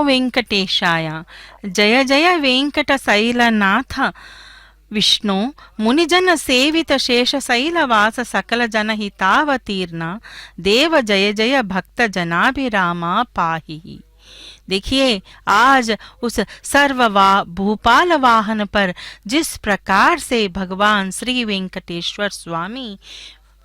S2: वेंकटेशाय। जय जय वेंकटशैलनाथ विष्णु मुनिजन सेवित शेषशैलवास सकल जनहितावतीर्ण देव जय जय भक्त जनाभिरामा पाहि। देखिए, आज उस भूपाल वाहन पर जिस प्रकार से भगवान श्री वेंकटेश्वर स्वामी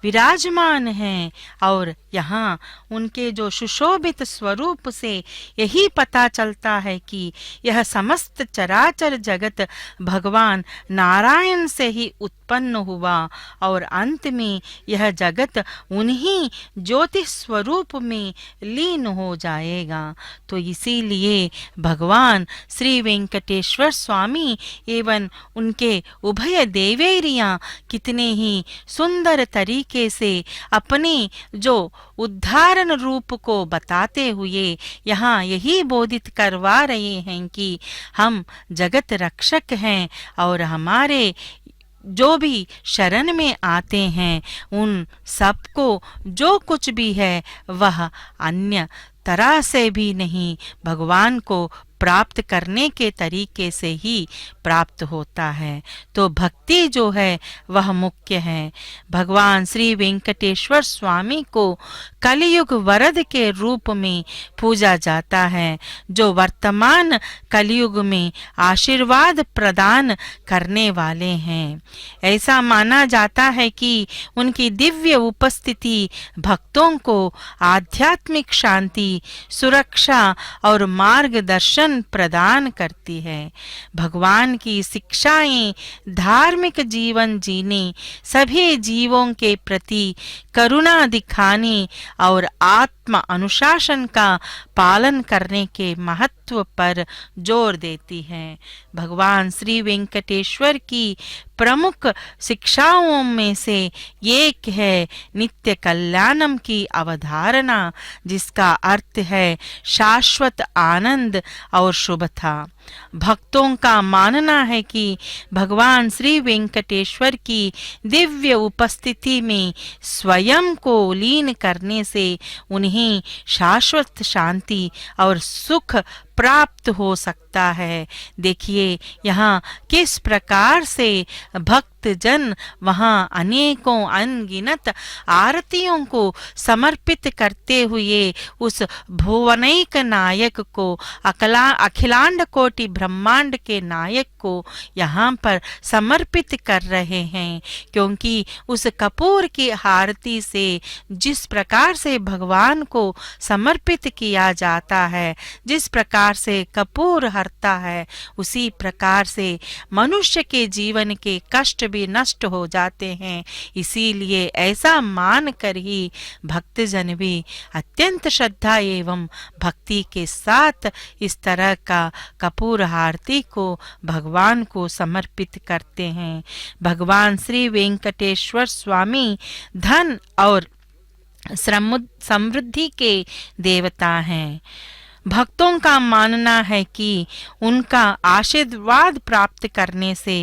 S2: विराजमान हैं, और यहाँ उनके जो सुशोभित स्वरूप से यही पता चलता है कि यह समस्त चराचर जगत भगवान नारायण से ही उत्पन्न हुआ और अंत में यह जगत उन्हीं ज्योति स्वरूप में लीन हो जाएगा। तो इसीलिए भगवान श्री वेंकटेश्वर स्वामी एवं उनके उभय देवेरियां कितने ही सुंदर तरीके से अपने जो उद्धारण रूप को बताते हुए यहाँ यही बोधित करवा रहे हैं कि हम जगत रक्षक हैं और हमारे जो भी शरण में आते हैं उन सबको जो कुछ भी है वह अन्य तरह से भी नहीं, भगवान को प्राप्त करने के तरीके से ही प्राप्त होता है। तो भक्ति जो है वह मुख्य है। भगवान श्री वेंकटेश्वर स्वामी को कलयुग वरद के रूप में पूजा जाता है, जो वर्तमान कलयुग में आशीर्वाद प्रदान करने वाले हैं। ऐसा माना जाता है कि उनकी दिव्य उपस्थिति भक्तों को आध्यात्मिक शांति, सुरक्षा और मार्गदर्शन प्रदान करती है। भगवान की शिक्षाएं धार्मिक जीवन जीने, सभी जीवों के प्रति करुणा दिखाने और आत्म अनुशासन का पालन करने के महत्व पर जोर देती है। भगवान श्री वेंकटेश्वर की प्रमुख शिक्षाओं में से एक है नित्य कल्याणम की अवधारणा, जिसका अर्थ है शाश्वत आनंद और शुभता। भक्तों का मानना है कि भगवान श्री वेंकटेश्वर की दिव्य उपस्थिति में स्वयं को लीन करने से उन्हें शाश्वत शांति और सुख प्राप्त हो सकता है। देखिए यहाँ किस प्रकार से भक्त जन वहां अनेकों अनगिनत आरतियों को समर्पित करते हुए उस भुवनैक नायक को, अखिलांड कोटि ब्रह्मांड के नायक को यहाँ पर समर्पित कर रहे हैं, क्योंकि उस कपूर की आरती से जिस प्रकार से भगवान को समर्पित किया जाता है, जिस प्रकार से कपूर हरता है, उसी प्रकार से मनुष्य के जीवन के कष्ट भी नष्ट हो जाते हैं। इसीलिए ऐसा मान कर ही भक्तजन भी अत्यंत श्रद्धा एवं भक्ति के साथ इस तरह का कपूर आरती को भगवान को समर्पित करते हैं। भगवान श्री वेंकटेश्वर स्वामी धन और समृद्धि के देवता हैं। भक्तों का मानना है कि उनका आशीर्वाद प्राप्त करने से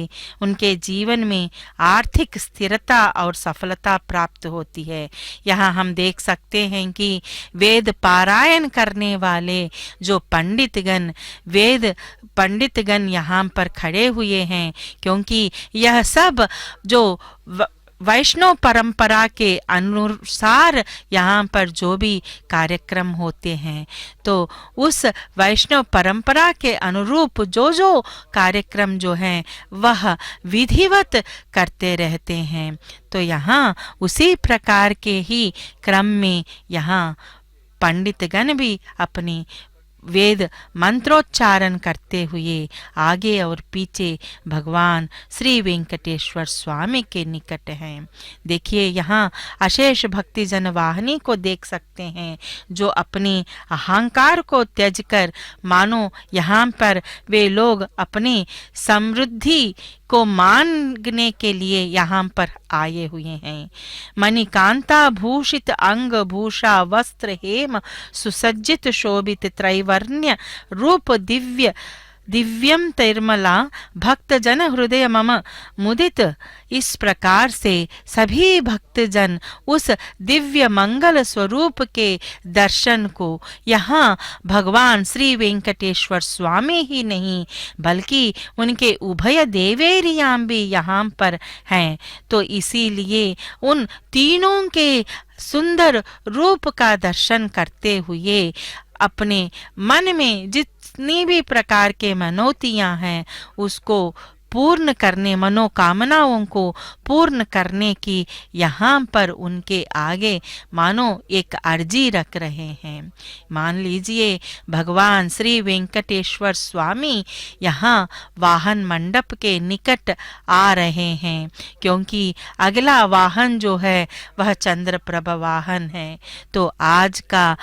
S2: उनके जीवन में आर्थिक स्थिरता और सफलता प्राप्त होती है। यहाँ हम देख सकते हैं कि वेद पारायण करने वाले जो वेद पंडितगण यहाँ पर खड़े हुए हैं, क्योंकि यह सब जो वैष्णव परंपरा के अनुसार यहाँ पर जो भी कार्यक्रम होते हैं, तो उस वैष्णव परंपरा के अनुरूप जो कार्यक्रम जो हैं वह विधिवत करते रहते हैं। तो यहाँ उसी प्रकार के ही क्रम में यहाँ पंडितगण भी अपनी वेद मंत्रोच्चारण करते हुए आगे और पीछे भगवान श्री वेंकटेश्वर स्वामी के निकट हैं। देखिए यहाँ अशेष भक्ति जन वाहिनी को देख सकते हैं, जो अपने अहंकार को त्यज कर मानो यहाँ पर वे लोग अपनी समृद्धि को मांगने के लिए यहाँ पर आए हुए हैं। मणिकांता भूषित अंग भूषा वस्त्र हेम सुसज्जित शोभित त्रैवर्ण्य रूप दिव्य दिव्यम तिरमला भक्त जन हृदय मम मुदित। इस प्रकार से सभी भक्तजन उस दिव्य मंगल स्वरूप के दर्शन को यहाँ भगवान श्री वेंकटेश्वर स्वामी ही नहीं बल्कि उनके उभय देवेरियां भी यहाँ पर हैं। तो इसीलिए उन तीनों के सुंदर रूप का दर्शन करते हुए अपने मन में जितनी भी प्रकार के मनोतियां हैं उसको पूर्ण करने, मनोकामनाओं को पूर्ण करने की यहाँ पर उनके आगे मानो एक अर्जी रख रहे हैं। मान लीजिए भगवान श्री वेंकटेश्वर स्वामी यहाँ वाहन मंडप के निकट आ रहे हैं, क्योंकि अगला वाहन जो है वह चंद्रप्रभ वाहन है। तो आज का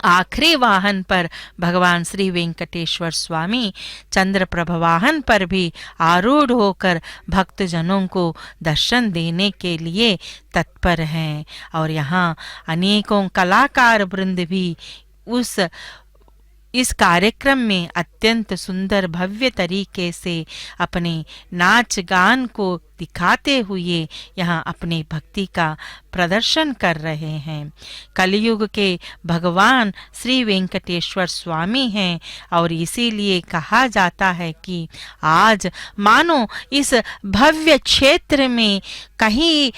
S2: आखिरी वाहन पर भगवान श्री वेंकटेश्वर स्वामी चंद्रप्रभ वाहन पर भी आरूढ़ होकर भक्तजनों को दर्शन देने के लिए तत्पर हैं। और यहाँ अनेकों कलाकार वृंद भी इस कार्यक्रम में अत्यंत सुंदर भव्य तरीके से अपने नाच गान को दिखाते हुए यहाँ अपनी भक्ति का प्रदर्शन कर रहे हैं। कलयुग के भगवान श्री वेंकटेश्वर स्वामी हैं और इसीलिए कहा जाता है कि आज मानो इस भव्य क्षेत्र में कहीं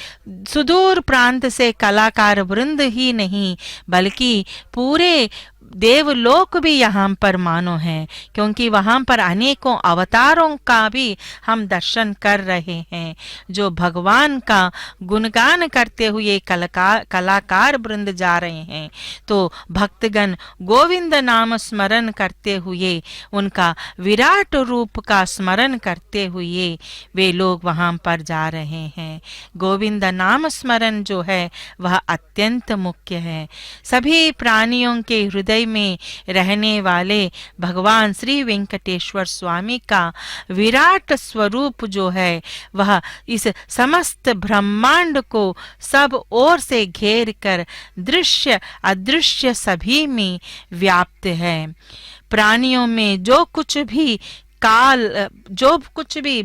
S2: सुदूर प्रांत से कलाकार वृंद ही नहीं बल्कि पूरे देवलोक भी यहाँ पर मानो है, क्योंकि वहाँ पर अनेकों अवतारों का भी हम दर्शन कर रहे हैं जो भगवान का गुणगान करते हुए कलाकार वृंद जा रहे हैं। तो भक्तगण गोविंद नाम स्मरण करते हुए उनका विराट रूप का स्मरण करते हुए वे लोग वहाँ पर जा रहे हैं। गोविंद नाम स्मरण जो है वह अत्यंत मुख्य है। सभी प्राणियों के हृदय में रहने वाले भगवान श्री वेंकटेश्वर स्वामी का विराट स्वरूप जो है वह इस समस्त ब्रह्मांड को सब ओर से घेर कर दृश्य अदृश्य सभी में व्याप्त है। प्राणियों में जो कुछ भी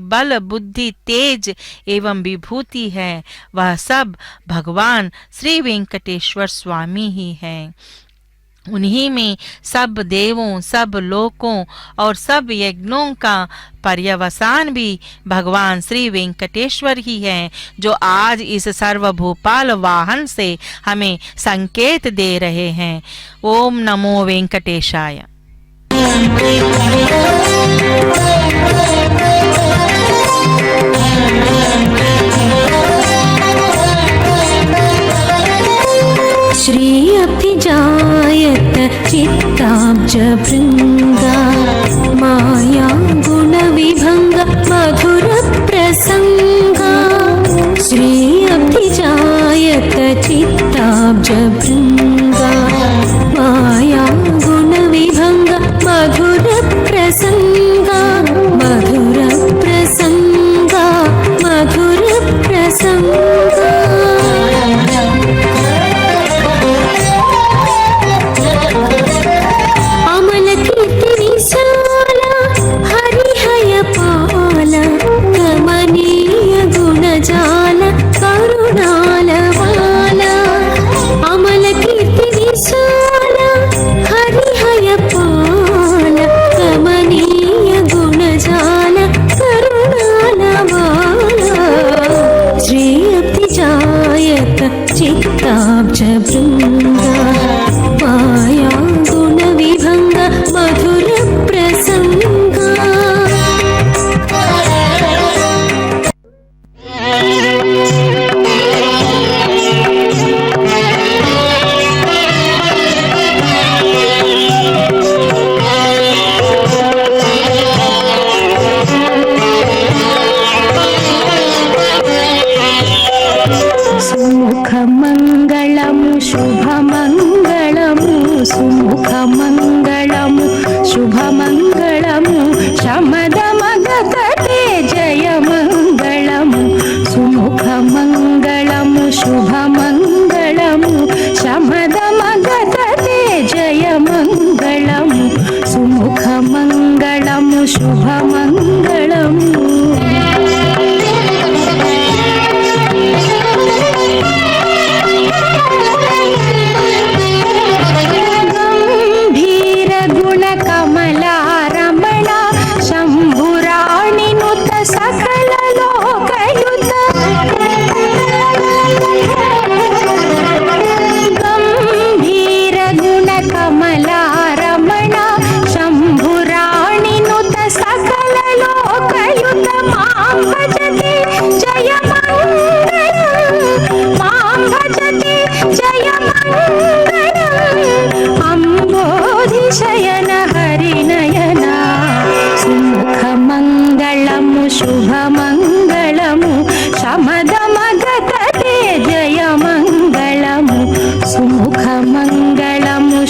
S2: बल बुद्धि तेज एवं विभूति है वह सब भगवान श्री वेंकटेश्वर स्वामी ही है। उन्हीं में सब देवों, सब लोकों और सब यज्ञों का पर्यवसान भी भगवान श्री वेंकटेश्वर ही है, जो आज इस सर्वभूपाल वाहन से हमें संकेत दे रहे हैं। ओम नमो वेंकटेशाय।
S1: श्री अभिजायत चित्ताब्ज भृंगा माया गुण विभंग मधुर प्रसंगा। श्री अभिजायत चित्ताब्ज भृंगा माया गुण विभंग मधुर प्रसंगा। मधुर प्रसंगा मधुर प्रसंगा। कमनीय गुण जाल करुणाल वाला अमल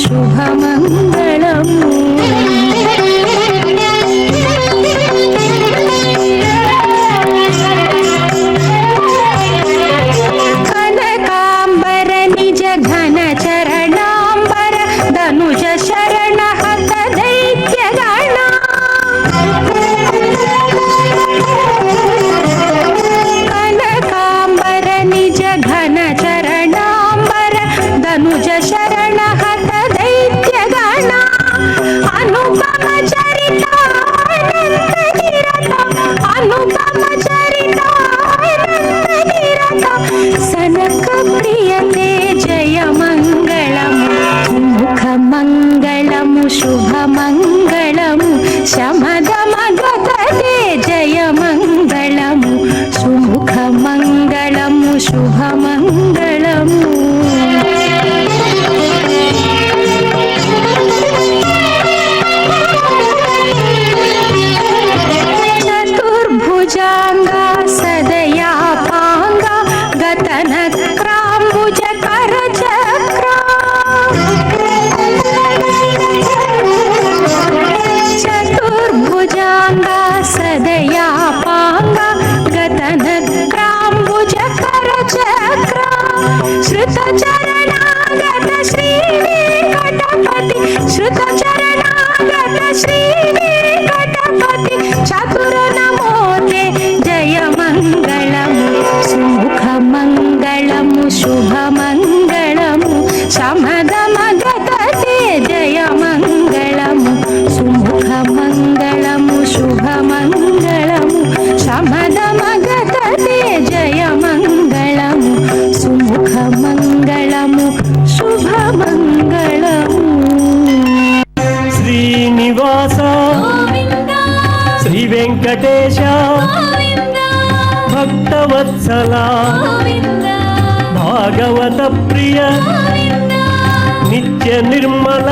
S1: శుభమంగళము కనకాంబర నిజ ఘన చరణాంబర ధనుజ శరణ హత దైత్య గణ కనకాంబర నిజ ఘన చరణాంబర ధనుజ శరణ హత దైత్య గణ అనుపమ చరిత అనంత నిరత అనుపమ చరిత అనంత నిరత సనక ప్రియతే జయ మంగళము ముఖ మంగళము శుభ మంగళము శమద మగతే జయ మంగళము సుముఖ మంగళము శుభ మంగళము చతుర్భుజాంగా సదయా పాంగా గతనక్రాంబుజ కరచక్రా చతుర్భుజాంగా సదయా పాంగా గతనక్రాంబుజ కరచక్రా శృత చరణాగత శ్రీ వెంకటపతి శృత చరణాగత శ్రీ వెంకటపతి చతుర నమోతే జయ మంగళము సుముఖ మంగళము శుభ మంగళము సమద మగతే జయ మంగళము సుముఖ మంగళము శుభ మంగళము సమద మగతే జయ మంగళము సుముఖ మంగళము శుభ మంగళము
S4: శ్రీనివాస శ్రీ వెంకటేశ భక్తవత్సల భాగవత ప్రియ నిత్య నిర్మల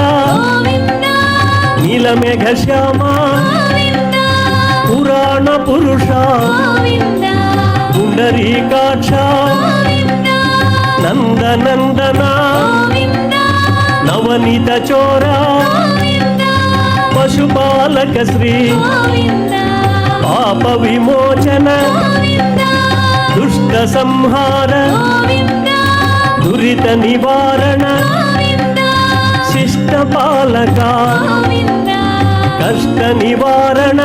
S4: నీలమేఘ శ్యామ పురాణ పురుష పుండరీకాక్ష నందనందన నవనీత చోర పశుపాలక శ్రీ పాప విమోచన దుష్ట సంహార దురిత నివారణ శిష్ట పాలక కష్ట నివారణ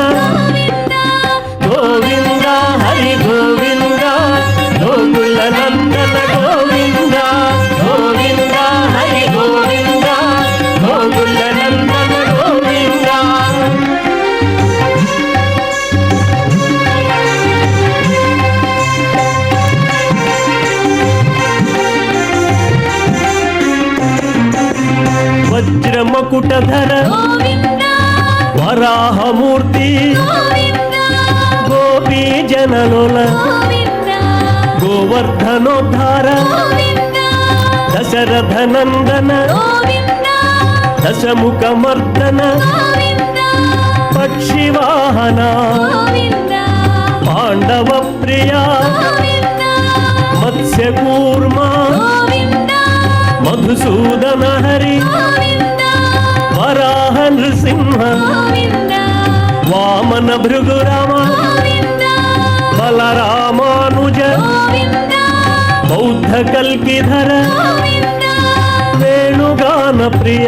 S4: గోవింద హరి గోవింద గోకుల నందన గోవింద గోవింద హరి గోవింద గోకుల నందన గోవింద వజ్రమకుటధర వరాహమూర్తి గోపీ జనలోల గోవర్ధనోద్ధార దశరథ నందన దశముఖమర్దన పక్షివాహన పాండవ ప్రియ మత్స్యకూర్మ మధుసూదన హరి వరాహ నృసింహ వామన భృగురామ బలరామానుజ బౌద్ధ కల్కిధర వేణుగాన ప్రియ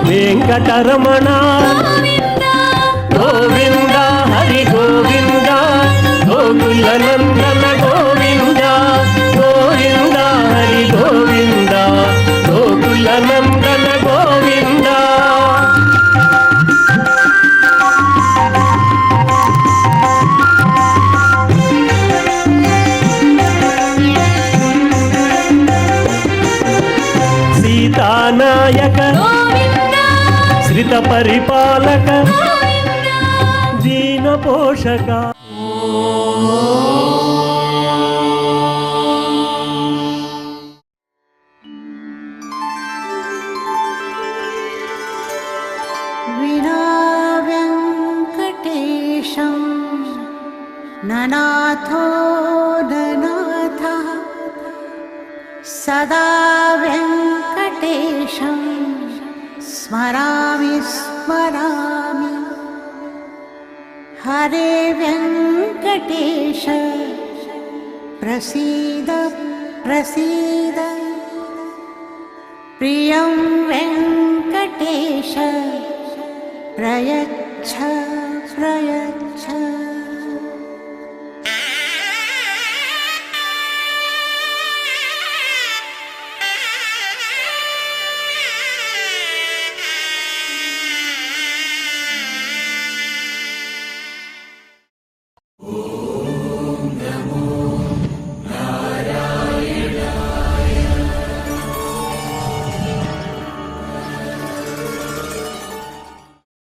S4: వెంకటరమణ గోవింద హరి గోవింద గోకుల నందన గోవింద గోవింద హరి గోవింద గోకుల నందన గోవింద సీతానాయక శ్రిత పరిపాలక దీన పోషక
S1: వినా వెంకటేశం ననాథో ననాథ సదా వెంకటేశం स्मरामि स्मरामि हरे वेङ्कटेश प्रसीद प्रसीद प्रियं वेङ्कटेश प्रयच्छ प्रयच्छ